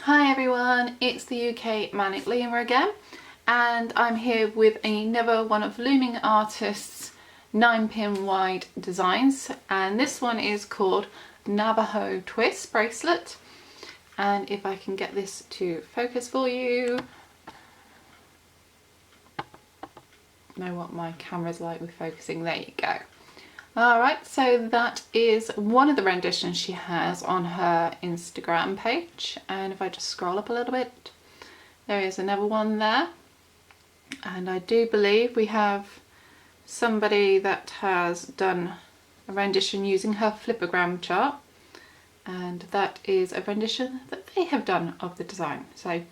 Hi everyone, it's the UKManicLoomer again, and I'm here with another one of Looming Artists' 9-pin wide designs, and this one is called Navaho Twist Bracelet. And if I can get this to focus for you. Know what my camera's like with focusing, there you go. Alright, so that is one of the renditions she has on her Instagram page, and if I just scroll up a little bit, there is another one there, and I do believe we have somebody that has done a rendition using her flippergram chart, and that is a rendition that they have done of the design. So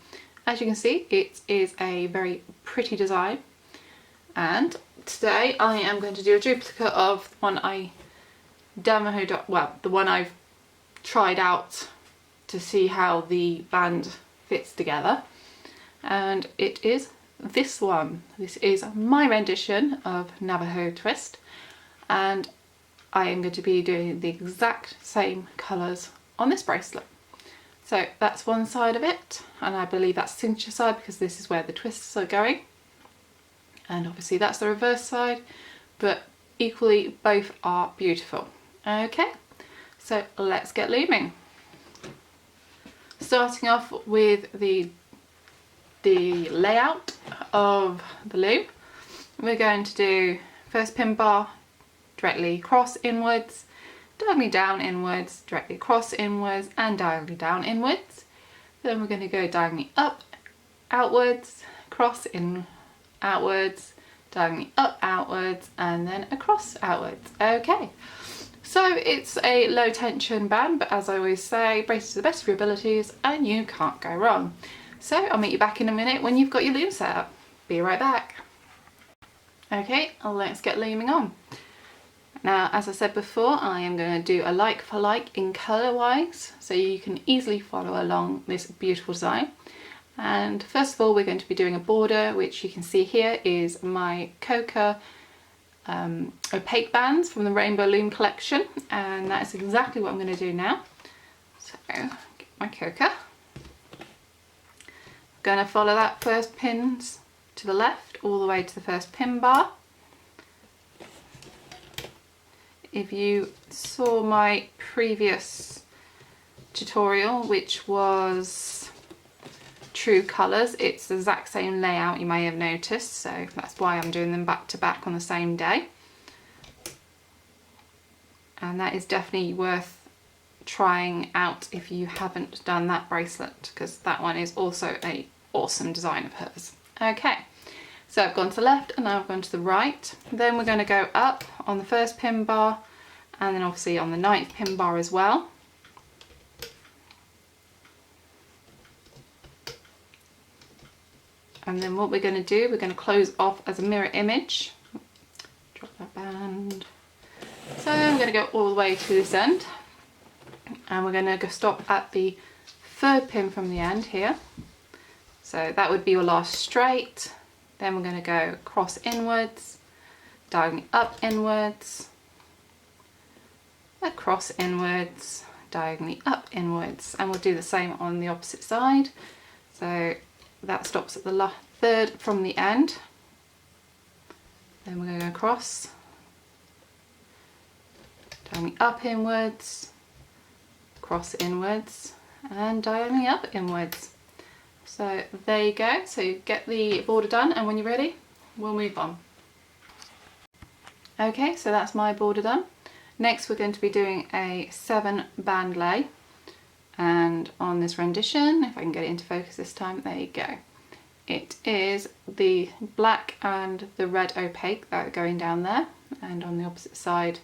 as you can see, it is a very pretty design, and today I am going to do a duplicate of the one the one I've tried out to see how the band fits together, and it is this one. This is my rendition of Navajo Twist, and I am going to be doing the exact same colours on this bracelet. So that's one side of it, and I believe that's the signature side because this is where the twists are going. And obviously that's the reverse side, but equally both are beautiful. Okay, so let's get looming. Starting off with the layout of the loom, we're going to do first pin bar directly across inwards, diagonally down inwards, directly across inwards, and diagonally down inwards. Then we're going to go diagonally up, outwards, cross in, outwards, diagonally up, outwards, and then across, outwards. Okay, so it's a low tension band, but as I always say, brace to the best of your abilities and you can't go wrong. So I'll meet you back in a minute when you've got your loom set up. Be right back. Okay, let's get looming on. Now, as I said before, I am going to do a like for like in colour wise, so you can easily follow along this beautiful design. And first of all, we're going to be doing a border, which you can see here is my Coca opaque bands from the Rainbow Loom collection, and that is exactly what I'm going to do now. So get my Coca. I'm going to follow that first pins to the left all the way to the first pin bar. If you saw my previous tutorial, which was true colours, it's the exact same layout, you may have noticed, so that's why I'm doing them back to back on the same day. And that is definitely worth trying out if you haven't done that bracelet, because that one is also an awesome design of hers. Okay, so I've gone to the left and now I've gone to the right. Then we're going to go up on the first pin bar, and then obviously on the 9th pin bar as well. And then what we're going to do, we're going to close off as a mirror image. Drop that band. So I'm going to go all the way to this end, and we're going to go stop at the 3rd pin from the end here. So that would be your last straight. Then we're going to go cross inwards, diagonally up inwards, across inwards, diagonally up inwards, and we'll do the same on the opposite side. So that stops at the 3rd from the end. Then we're going to go across, diagonally up inwards, cross inwards, and diagonally up inwards. So there you go. So you get the border done, and when you're ready, we'll move on. Okay, so that's my border done. Next we're going to be doing a 7 band lay. And on this rendition, if I can get it into focus this time, there you go. It is the black and the red opaque that are going down there, and on the opposite side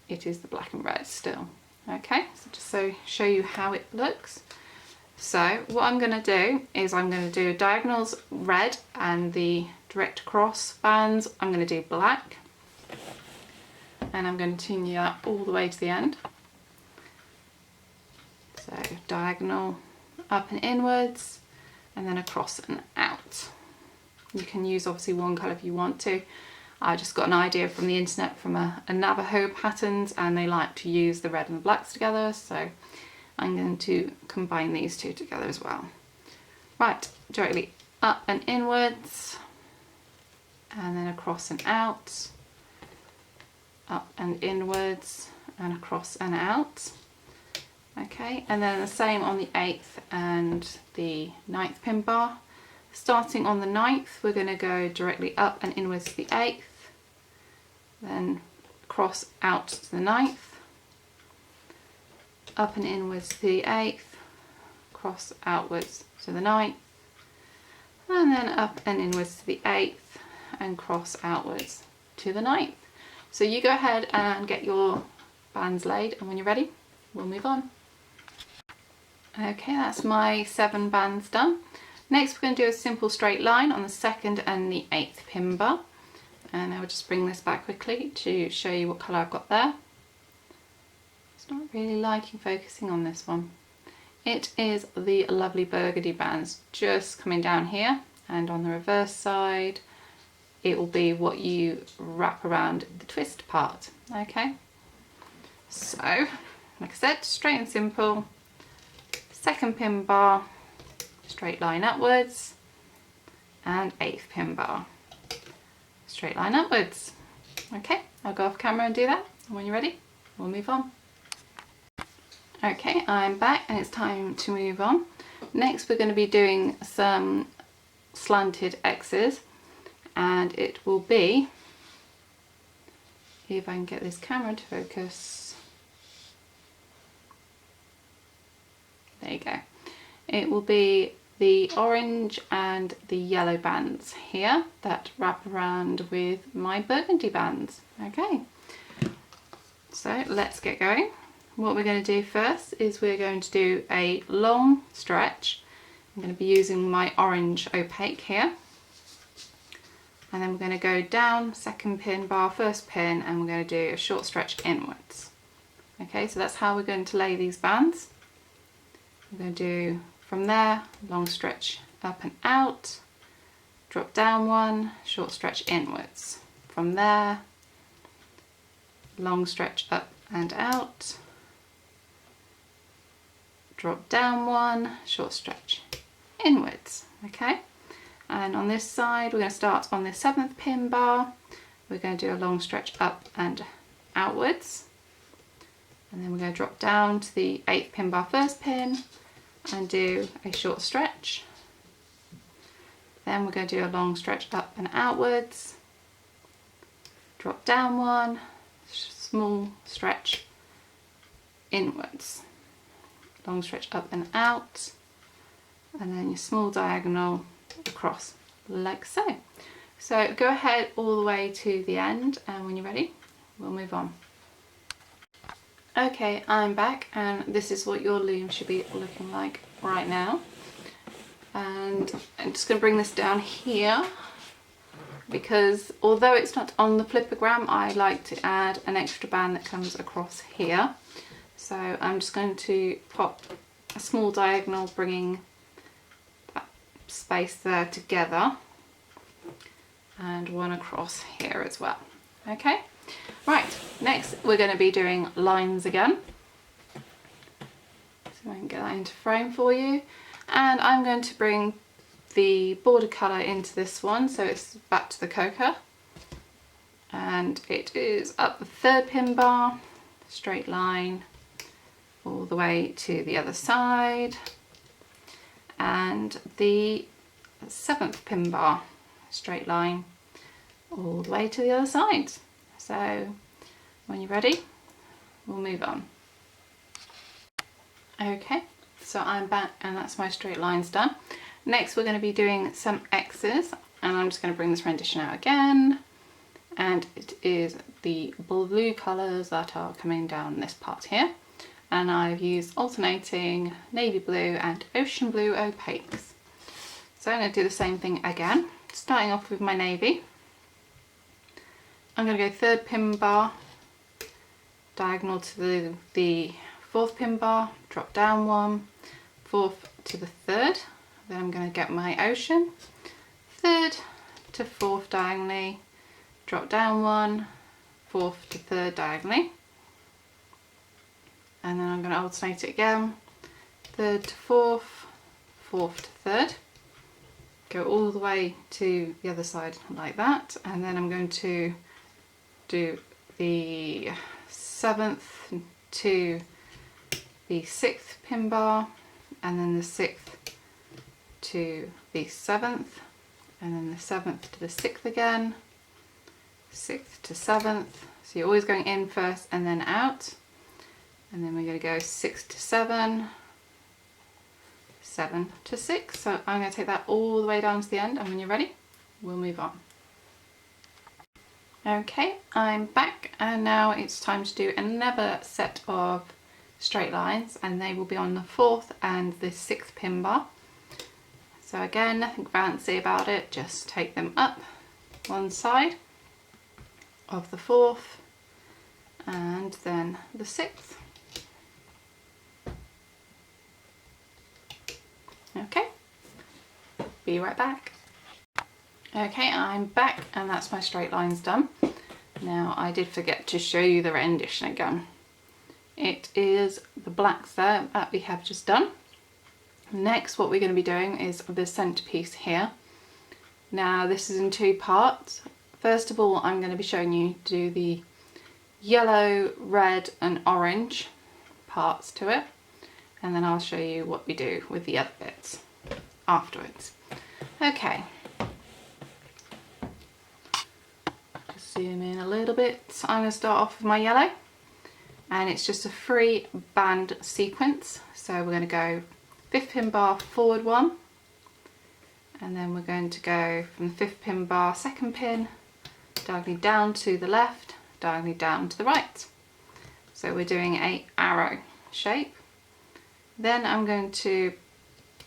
it is the black and red still. Okay, so just so show you how it looks. So what I'm going to do is I'm going to do diagonals red, and the direct across bands I'm going to do black, and I'm going to continue that all the way to the end. So diagonal up and inwards, and then across and out. You can use obviously one colour if you want to. I just got an idea from the internet from a Navajo patterns, and they like to use the red and the blacks together, so I'm going to combine these two together as well. Right, directly up and inwards, and then across and out, up and inwards, and across and out. Okay, and then the same on the 8th and the 9th pin bar. Starting on the 9th, we're going to go directly up and inwards to the 8th, then cross out to the 9th, up and inwards to the 8th, cross outwards to the 9th, and then up and inwards to the 8th and cross outwards to the 9th. So you go ahead and get your bands laid, and when you're ready, we'll move on. Okay, that's my 7 bands done. Next we're going to do a simple straight line on the 2nd and the 8th pin bar. And I will just bring this back quickly to show you what colour I've got there. It's not really liking focusing on this one. It is the lovely burgundy bands just coming down here, and on the reverse side it will be what you wrap around the twist part. Okay, so like I said, straight and simple, 2nd pin bar, straight line upwards, and 8th pin bar, straight line upwards. Okay, I'll go off camera and do that, and when you're ready, we'll move on. Okay, I'm back and it's time to move on. Next we're going to be doing some slanted X's, and it will be, if I can get this camera to focus, there you go. It will be the orange and the yellow bands here that wrap around with my burgundy bands. Okay, so let's get going. What we're going to do first is we're going to do a long stretch. I'm going to be using my orange opaque here, and then we're going to go down 2nd pin bar, 1st pin, and we're going to do a short stretch inwards. Okay, so that's how we're going to lay these bands. We're going to do from there, long stretch up and out, drop down 1, short stretch inwards. From there, long stretch up and out, drop down 1, short stretch inwards. Okay, and on this side we're going to start on the 7th pin bar. We're going to do a long stretch up and outwards, and then we're going to drop down to the 8th pin bar, 1st pin, and do a short stretch. Then we're going to do a long stretch up and outwards, drop down 1, small stretch inwards, long stretch up and out, and then your small diagonal across like so. So go ahead all the way to the end, and when you're ready, we'll move on. Okay, I'm back, and this is what your loom should be looking like right now. And I'm just going to bring this down here, because although it's not on the flippergram, I like to add an extra band that comes across here. So I'm just going to pop a small diagonal, bringing that space there together, and one across here as well. Okay. Right, next we're going to be doing lines again. So I can get that into frame for you. And I'm going to bring the border colour into this one, so it's back to the cocoa. And it is up the 3rd pin bar, straight line all the way to the other side. And the 7th pin bar, straight line all the way to the other side. So when you're ready, we'll move on. Okay, so I'm back and that's my straight lines done. Next we're going to be doing some X's, and I'm just going to bring this rendition out again, and it is the blue colours that are coming down this part here, and I've used alternating navy blue and ocean blue opaques. So I'm going to do the same thing again, starting off with my navy. I'm going to go 3rd pin bar, diagonal to the 4th pin bar, drop down 1, 4th to the 3rd, then I'm going to get my ocean, 3rd to 4th diagonally, drop down 1, 4th to 3rd diagonally, and then I'm going to alternate it again, third to fourth, fourth to third, go all the way to the other side like that, and then I'm going to do the 7th to the 6th pin bar, and then the 6th to the 7th, and then the 7th to the 6th again, 6th to 7th. So you're always going in first and then out, and then we're going to go 6 to 7, 7 to 6. So I'm going to take that all the way down to the end, and when you're ready, we'll move on. Okay, I'm back, and now it's time to do another set of straight lines, and they will be on the 4th and the 6th pin bar. So again, nothing fancy about it, just take them up one side of the 4th and then the 6th. Okay, be right back. Okay, I'm back, and that's my straight lines done. Now, I did forget to show you the rendition again. It is the blacks there that we have just done. Next, what we're going to be doing is the centerpiece here. Now, this is in two parts. First of all, I'm going to be showing you to do the yellow, red and orange parts to it, and then I'll show you what we do with the other bits afterwards. Okay. Zoom in a little bit. I'm going to start off with my yellow, and it's just a free band sequence. So we're going to go 5th pin bar forward 1, and then we're going to go from the 5th pin bar 2nd pin diagonally down to the left, diagonally down to the right. So we're doing a arrow shape. Then I'm going to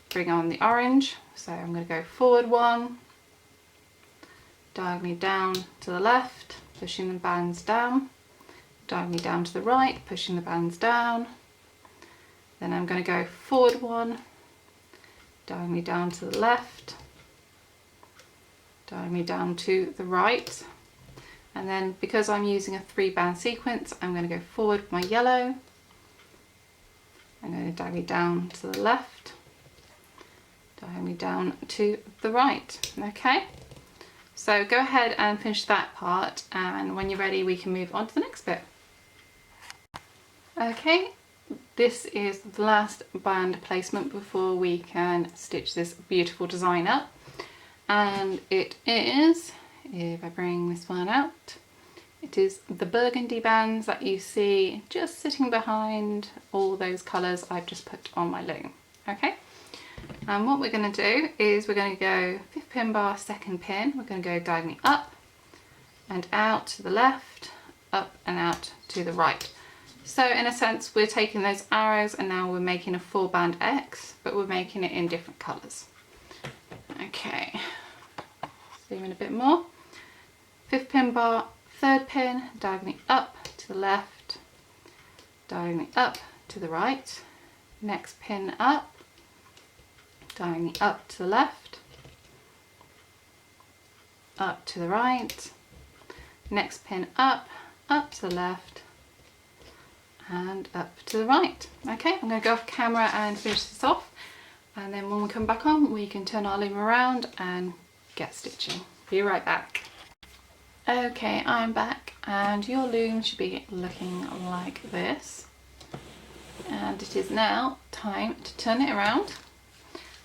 bring on the orange, so I'm going to go forward 1, diagonally down to the left, pushing the bands down, diagonally down to the right, pushing the bands down. Then I'm going to go forward 1, diagonally down to the left, diagonally down to the right. And then, because I'm using a 3-band sequence, I'm going to go forward with my yellow. I'm going to diagonally down to the left, diagonally down to the right. Okay. So go ahead and finish that part, and when you're ready we can move on to the next bit. Okay, this is the last band placement before we can stitch this beautiful design up, and it is, if I bring this one out, it is the burgundy bands that you see just sitting behind all those colours I've just put on my loom. Okay. And what we're going to do is we're going to go 5th pin bar 2nd pin, we're going to go diagonally up and out to the left, up and out to the right. So in a sense we're taking those arrows and now we're making a 4-band X, but we're making it in different colours. Okay, zoom in a bit more. 5th pin bar 3rd pin, diagonally up to the left, diagonally up to the right, next pin up, diagonally up to the left, up to the right, next pin up, up to the left, and up to the right. Okay, I'm going to go off camera and finish this off, and then when we come back on we can turn our loom around and get stitching. Be right back. Okay, I'm back, and your loom should be looking like this, and it is now time to turn it around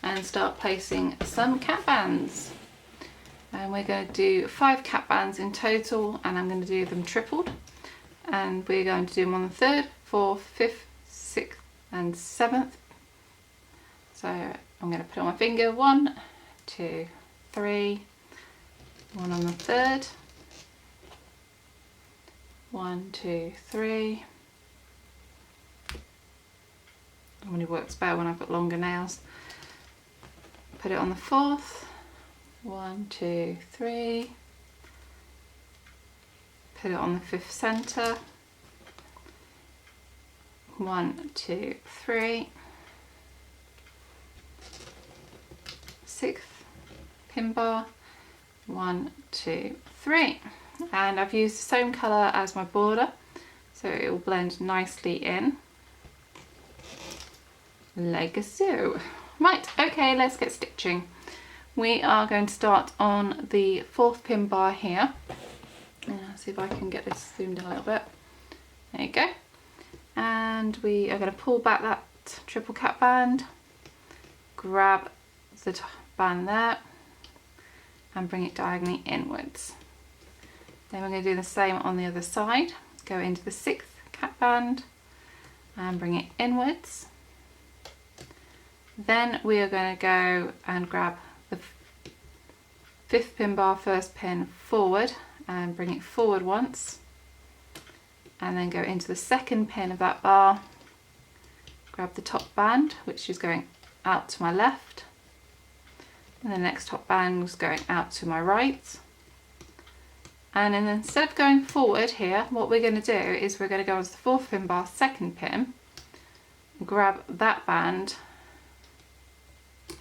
and start placing some cap bands. And we're going to do 5 cap bands in total, and I'm going to do them tripled, and we're going to do them on the 3rd, 4th, 5th, 6th and 7th. So I'm going to put on my finger, 1, 2, 3, 1 on the 3rd, 1, 2, 3. It only works better when I've got longer nails. Put it on the 4th, 1, 2, 3, put it on the 5th centre, 1, 2, 3, 6th pin bar, 1, 2, 3, and I've used the same colour as my border so it will blend nicely in. like so. Right, okay, let's get stitching. We are going to start on the 4th pin bar here. See if I can get this zoomed in a little bit. There you go. And we are going to pull back that triple cap band, grab the band there and bring it diagonally inwards. Then we're going to do the same on the other side. Go into the 6th cap band and bring it inwards. Then we are going to go and grab the 5th pin bar, 1st pin forward and bring it forward once, and then go into the 2nd pin of that bar, grab the top band which is going out to my left, and the next top band is going out to my right. And then instead of going forward here, what we're going to do is we're going to go onto the 4th pin bar, 2nd pin, grab that band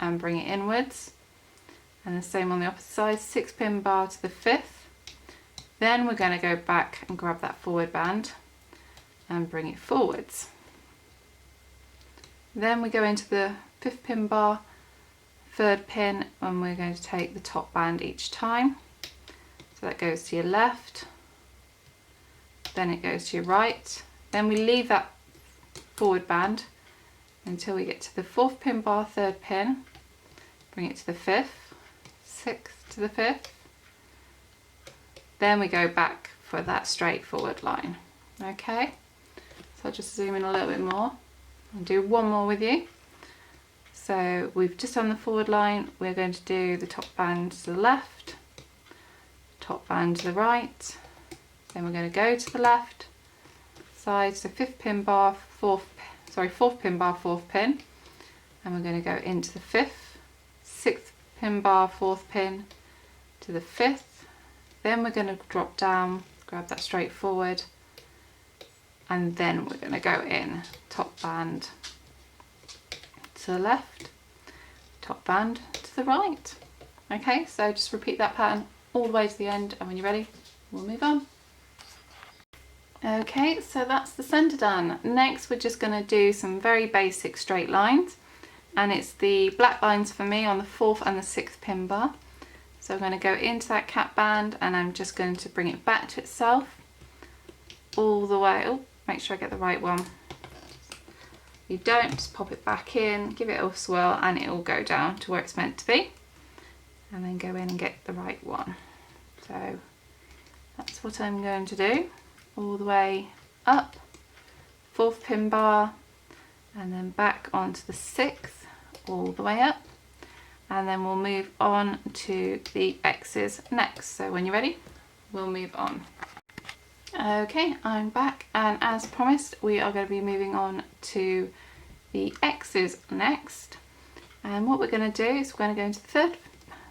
and bring it inwards, and the same on the opposite side, 6th pin bar to the 5th. Then we're going to go back and grab that forward band and bring it forwards. Then we go into the 5th pin bar, 3rd pin, and we're going to take the top band each time. So that goes to your left, then it goes to your right. Then we leave that forward band until we get to the 4th pin bar, 3rd pin, bring it to the 5th, 6th to the 5th. Then we go back for that straight forward line. Okay, so I'll just zoom in a little bit more and do one more with you. So we've just done the forward line, we're going to do the top band to the left, top band to the right, then we're going to go to the left side, so 5th pin bar, 4th pin bar, 4th pin, and we're going to go into the 5th, 6th pin bar, 4th pin to the 5th, then we're going to drop down, grab that straight forward, and then we're going to go in top band to the left, top band to the right. Okay, so just repeat that pattern all the way to the end, and when you're ready, we'll move on. Okay, so that's the centre done. Next we're just going to do some very basic straight lines, and it's the black lines for me on the 4th and the 6th pin bar. So I'm going to go into that cap band and I'm just going to bring it back to itself all the way. Oh, make sure I get the right one. You don't, just pop it back in, give it a swirl, and it will go down to where it's meant to be, and then go in and get the right one. So that's what I'm going to do, all the way up, 4th pin bar, and then back onto the 6th, all the way up, and then we'll move on to the X's next. So when you're ready, we'll move on. Okay, I'm back, and as promised we are going to be moving on to the X's next, and what we're going to do is we're going to go into the 3rd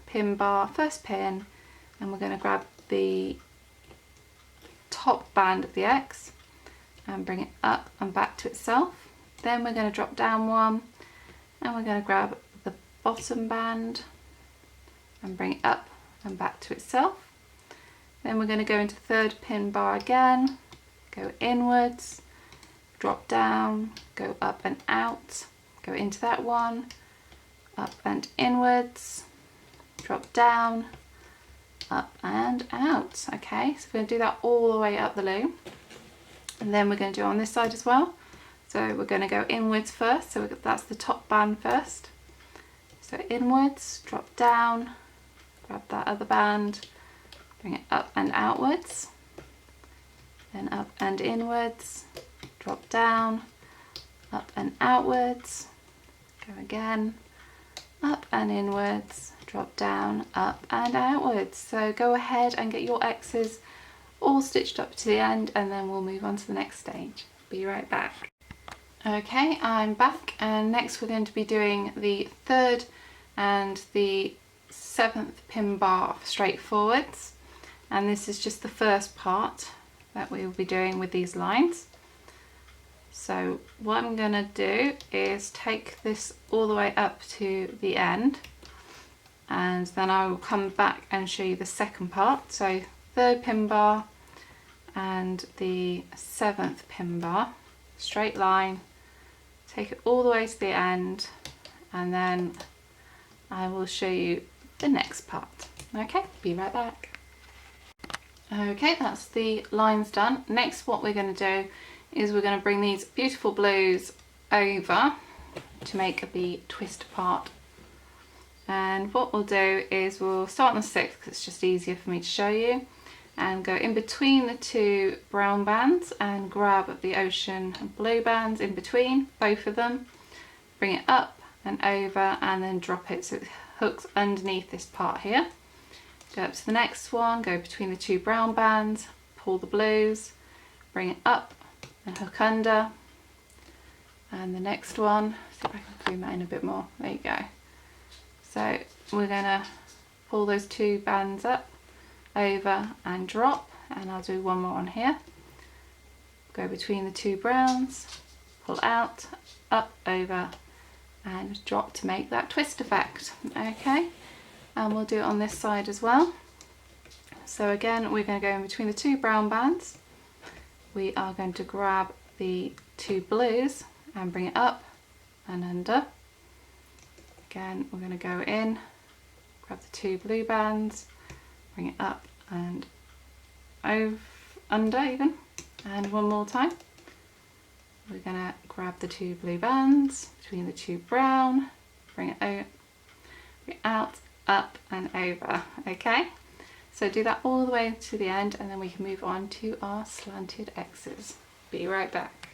pin bar, 1st pin, and we're going to grab the top band of the X and bring it up and back to itself. Then we're going to drop down one and we're going to grab the bottom band and bring it up and back to itself. Then we're going to go into the 3rd pin bar again, go inwards, drop down, go up and out, go into that one, up and inwards, drop down, up and out. Okay, so we're going to do that all the way up the loom, and then we're going to do it on this side as well. So we're going to go inwards first, so that's the top band first. So inwards, drop down, grab that other band, bring it up and outwards, then up and inwards, drop down, up and outwards, go again, up and inwards, drop down, up and outwards. So go ahead and get your X's all stitched up to the end, and then we'll move on to the next stage. Be right back. Okay, I'm back, and next we're going to be doing the 3rd and the 7th pin bar straight forwards, and this is just the first part that we will be doing with these lines. So what I'm going to do is take this all the way up to the end, and then I will come back and show you the second part. So 3rd pin bar and the 7th pin bar, straight line take it all the way to the end, and then I will show you the next part. Okay, be right back. Okay, that's the lines done. Next, what we're going to do is we're going to bring these beautiful blues over to make the twist part. And what we'll do is we'll start on the 6th because it's just easier for me to show you, and go in between the two brown bands and grab the ocean blue bands in between both of them, bring it up and over, and then drop it so it hooks underneath this part here. Go up to the next one, go between the two brown bands, pull the blues, bring it up and hook under, and the next one, see if I can zoom that in a bit more, there you go. So we're going to pull those two bands up, over and drop, and I'll do one more on here. Go between the two browns, pull out, up, over and drop to make that twist effect. Okay, and we'll do it on this side as well. So again, we're going to go in between the two brown bands. We are going to grab the two blues and bring it up and under. Again, we're going to go in, grab the two blue bands, bring it up and over, under even, and one more time. We're going to grab the two blue bands between the two brown, bring it over, bring it out, up and over. Okay, so do that all the way to the end, and then we can move on to our slanted X's. Be right back.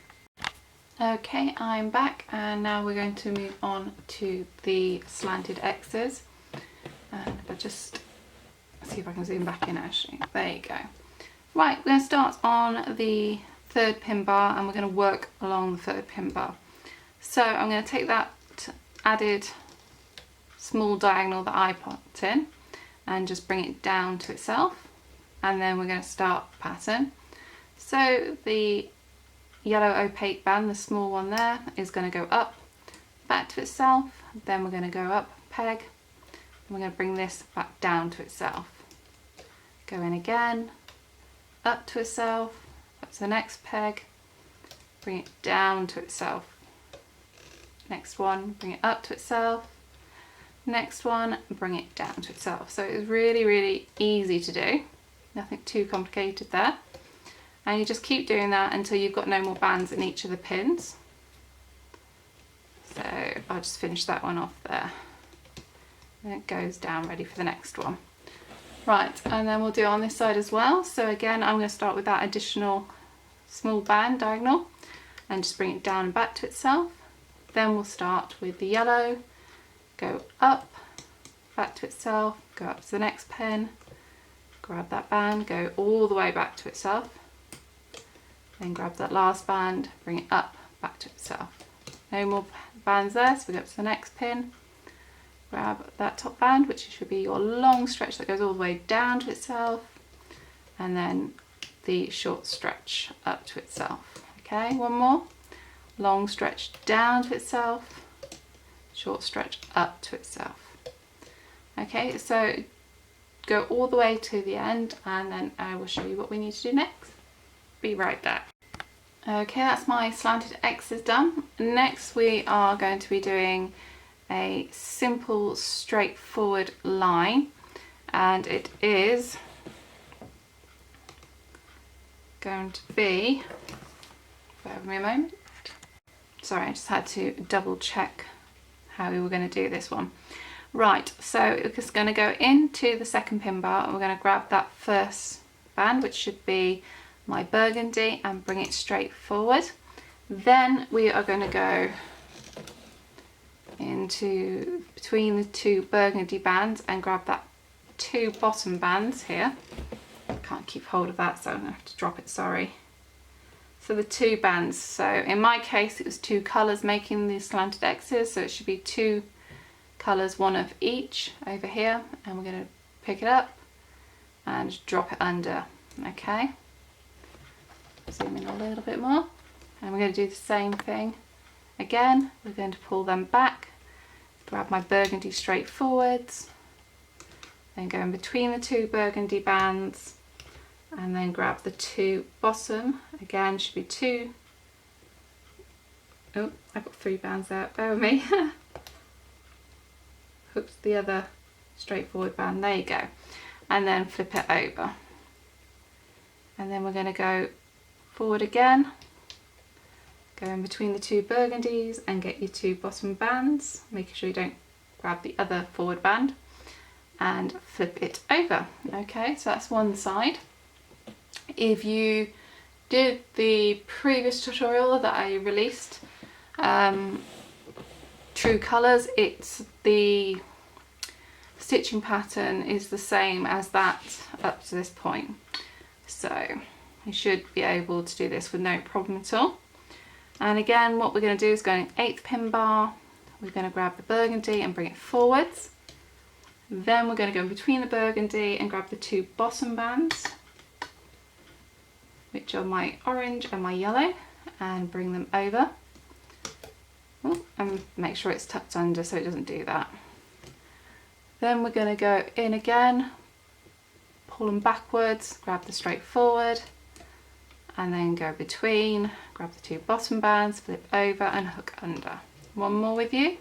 Okay, I'm back, and now we're going to move on to the slanted X's. And if I just see if I can zoom back in, actually, there you go. Right, we're going to start on the 3rd pin bar, and we're going to work along the 3rd pin bar. So I'm going to take that added small diagonal that I popped in and just bring it down to itself, and then we're going to start pattern. So the yellow opaque band, the small one there, is going to go up, back to itself, then we're going to go up peg, and we're going to bring this back down to itself. Go in again, up to itself, up to the next peg, bring it down to itself. Next one, bring it up to itself. Next one, bring it down to itself. So it's really, really easy to do. Nothing too complicated there. And you just keep doing that until you've got no more bands in each of the pins. So I'll just finish that one off there. And it goes down ready for the next one. Right, and then we'll do it on this side as well. So again, I'm going to start with that additional small band diagonal and just bring it down and back to itself. Then we'll start with the yellow, go up, back to itself, go up to the next pin, grab that band, go all the way back to itself, then grab that last band, bring it up, back to itself. No more bands there, so we go up to the next pin, grab that top band, which should be your long stretch that goes all the way down to itself, and then the short stretch up to itself. Okay, one more. Long stretch down to itself, short stretch up to itself. Okay, so go all the way to the end, and then I will show you what we need to do next. Be right back. Okay, that's my slanted X's done. Next we are going to be doing a simple straightforward line, and it is going to be, bear with me a moment, sorry, I just had to double check how we were going to do this one. Right, so we're just going to go into the 2nd pin bar, and we're going to grab that first band, which should be my burgundy, and bring it straight forward. Then we are going to go into between the two burgundy bands and grab that 2 bottom bands here. I can't keep hold of that, so I'm going to have to drop it, sorry. So the 2 bands, so in my case it was 2 colours making these slanted X's, so it should be 2 colours, one of each over here, and we're going to pick it up and drop it under. Okay, zoom in a little bit more, and we're going to do the same thing again. We're going to pull them back, grab my burgundy straight forwards, then go in between the 2 burgundy bands, and then grab the 2 bottom, again should be 2 Oh, I've got 3 bands there, bear with me. Hook the other straightforward band, there you go, and then flip it over, and then we're going to go forward again, go in between the 2 burgundies and get your 2 bottom bands, making sure you don't grab the other forward band, and flip it over. Okay, so that's one side. If you did the previous tutorial that I released, True Colours, it's the stitching pattern is the same as that up to this point, so you should be able to do this with no problem at all. And again, what we're going to do is go in 8th pin bar, we're going to grab the burgundy and bring it forwards, then we're going to go in between the burgundy and grab the 2 bottom bands, which are my orange and my yellow, and bring them over. Oh, and make sure it's tucked under so it doesn't do that. Then we're going to go in again, pull them backwards, grab the straight forward, and then go between, grab the 2 bottom bands, flip over and hook under. One more with you.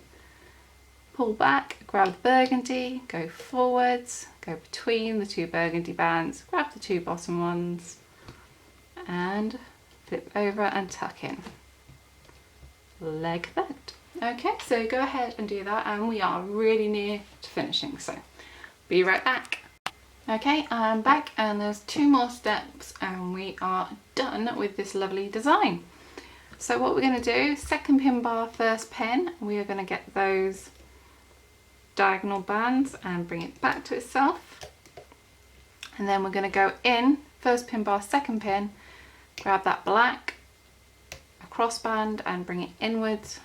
Pull back, grab the burgundy, go forwards, go between the 2 burgundy bands, grab the 2 bottom ones, and flip over and tuck in. Like that. Okay, so go ahead and do that, and we are really near to finishing, so be right back. Okay, I'm back, and there's 2 more steps and we are done with this lovely design. So what we're going to do, 2nd pin bar, 1st pin, we are going to get those diagonal bands and bring it back to itself, and then we're going to go in 1st pin bar, 2nd pin, grab that black cross band and bring it inwards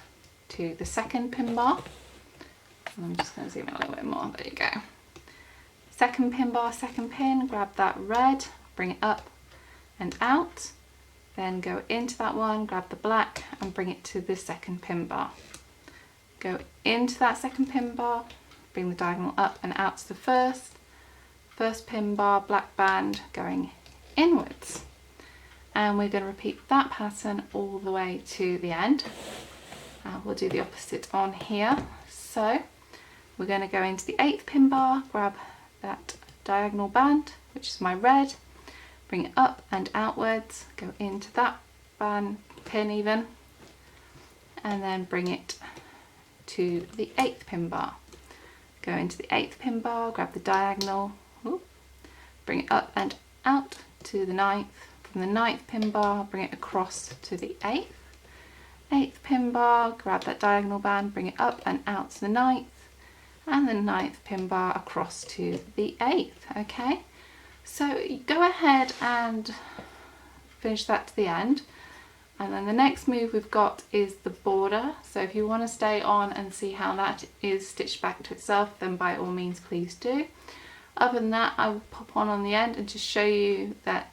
to the 2nd pin bar. And I'm just going to zoom in a little bit more, there you go. 2nd pin bar, 2nd pin, grab that red, bring it up and out, then go into that one, grab the black and bring it to the 2nd pin bar. Go into that 2nd pin bar, bring the diagonal up and out to the 1st pin bar, black band going inwards. And we're going to repeat that pattern all the way to the end. We'll do the opposite on here. So we're going to go into the 8th pin bar, grab that diagonal band, which is my red, bring it up and outwards, go into that band pin even, and then bring it to the 8th pin bar. Go into the 8th pin bar, grab the diagonal, bring it up and out to the 9th. From the 9th pin bar, bring it across to the 8th pin bar, grab that diagonal band, bring it up and out to the 9th, and the 9th pin bar across to the 8th. Okay, so go ahead and finish that to the end, and then the next move we've got is the border. So if you want to stay on and see how that is stitched back to itself, then by all means please do. Other than that, I will pop on the end and just show you that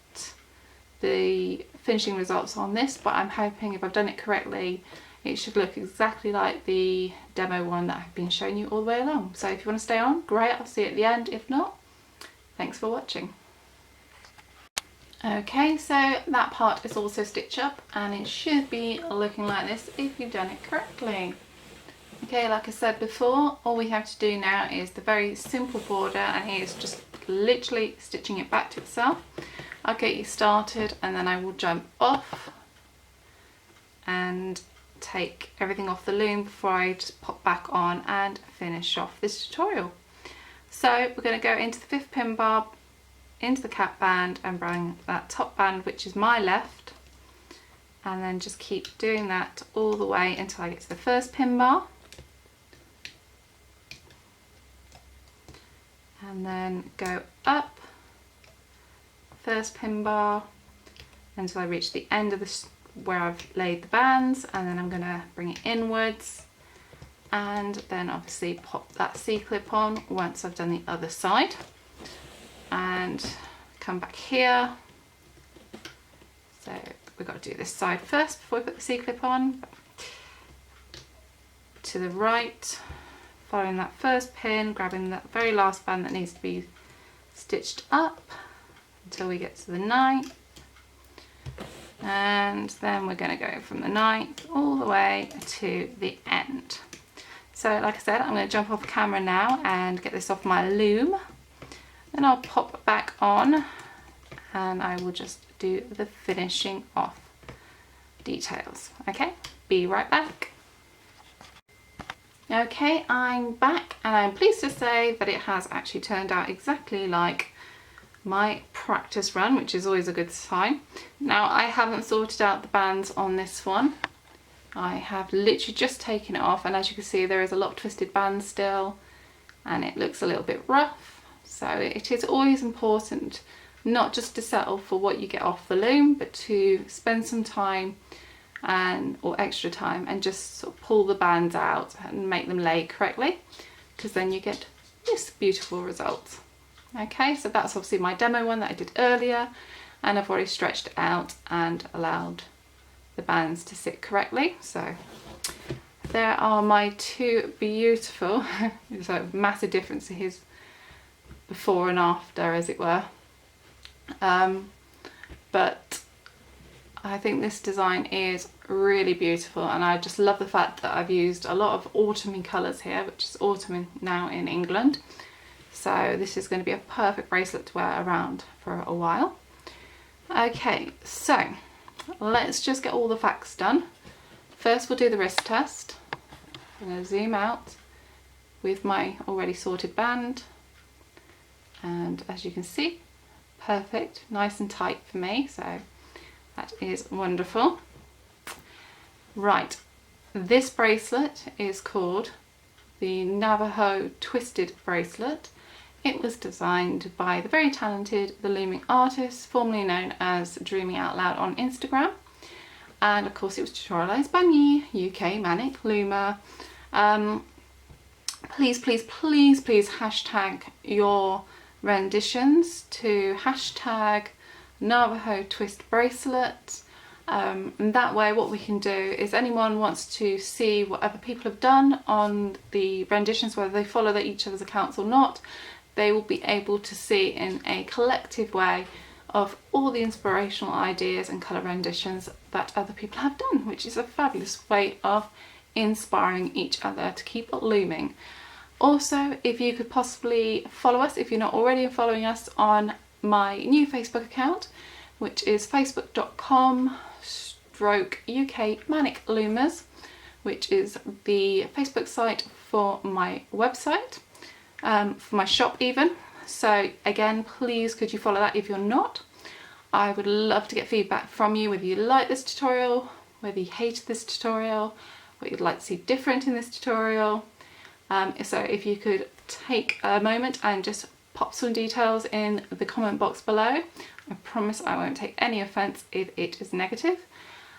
the finishing results on this, but I'm hoping if I've done it correctly it should look exactly like the demo one that I've been showing you all the way along. So if you want to stay on, great, I'll see you at the end. If not, thanks for watching. Okay, so that part is also stitched up and it should be looking like this if you've done it correctly. Okay, like I said before, all we have to do now is the very simple border, and here's just literally stitching it back to itself. I'll get you started and then I will jump off and take everything off the loom before I just pop back on and finish off this tutorial. So we're going to go into the 5th pin bar, into the cap band and bring that top band, which is my left, and then just keep doing that all the way until I get to the 1st pin bar, and then go up 1st pin bar until I reach the end of this where I've laid the bands, and then I'm going to bring it inwards and then obviously pop that C-clip on once I've done the other side, and come back here. So we've got to do this side first before we put the C-clip on. To the right, following that 1st pin, grabbing that very last band that needs to be stitched up until we get to the 9th, and then we're going to go from the 9th all the way to the end. So like I said, I'm going to jump off camera now and get this off my loom, then I'll pop back on and I will just do the finishing off details. Okay, be right back. Okay, I'm back and I'm pleased to say that it has actually turned out exactly like my practice run, which is always a good sign. Now, I haven't sorted out the bands on this one. I have literally just taken it off, and as you can see there is a lot of twisted bands still and it looks a little bit rough. So it is always important not just to settle for what you get off the loom, but to spend some time or extra time and just sort of pull the bands out and make them lay correctly, because then you get this beautiful result. Okay, so that's obviously my demo one that I did earlier, and I've already stretched it out and allowed the bands to sit correctly. So there are my two beautiful, there's a massive difference to his before and after, as it were, but I think this design is really beautiful, and I just love the fact that I've used a lot of autumny colours here, which is autumn now in England. So this is going to be a perfect bracelet to wear around for a while. Okay, so let's just get all the facts done. First we'll do the wrist test. I'm going to zoom out with my already sorted band, and as you can see, perfect, nice and tight for me, so that is wonderful. Right, this bracelet is called the Navaho Twisted Bracelet. It was designed by the very talented The Looming Artist, formerly known as Dreaming Out Loud on Instagram, and of course it was tutorialised by me, UKManicLoomer. Please, please, please, please hashtag your renditions to hashtag Navaho Twist Bracelet. And that way what we can do is anyone wants to see what other people have done on the renditions, whether they follow each other's accounts or not, they will be able to see in a collective way of all the inspirational ideas and colour renditions that other people have done, which is a fabulous way of inspiring each other to keep looming. Also, if you could possibly follow us, if you're not already following us, on my new Facebook account, which is facebook.com/UKManicLoomers, which is the Facebook site for my website, for my shop even. So again, please could you follow that if you're not. I would love to get feedback from you, whether you like this tutorial, whether you hate this tutorial, what you'd like to see different in this tutorial. So if you could take a moment and just pop some details in the comment box below. I promise I won't take any offence if it is negative.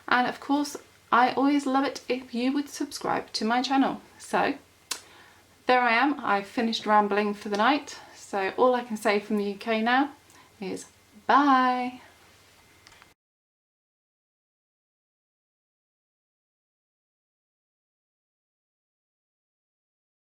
And of course, I always love it if you would subscribe to my channel. So there I am, I've finished rambling for the night. So all I can say from the UK now is bye.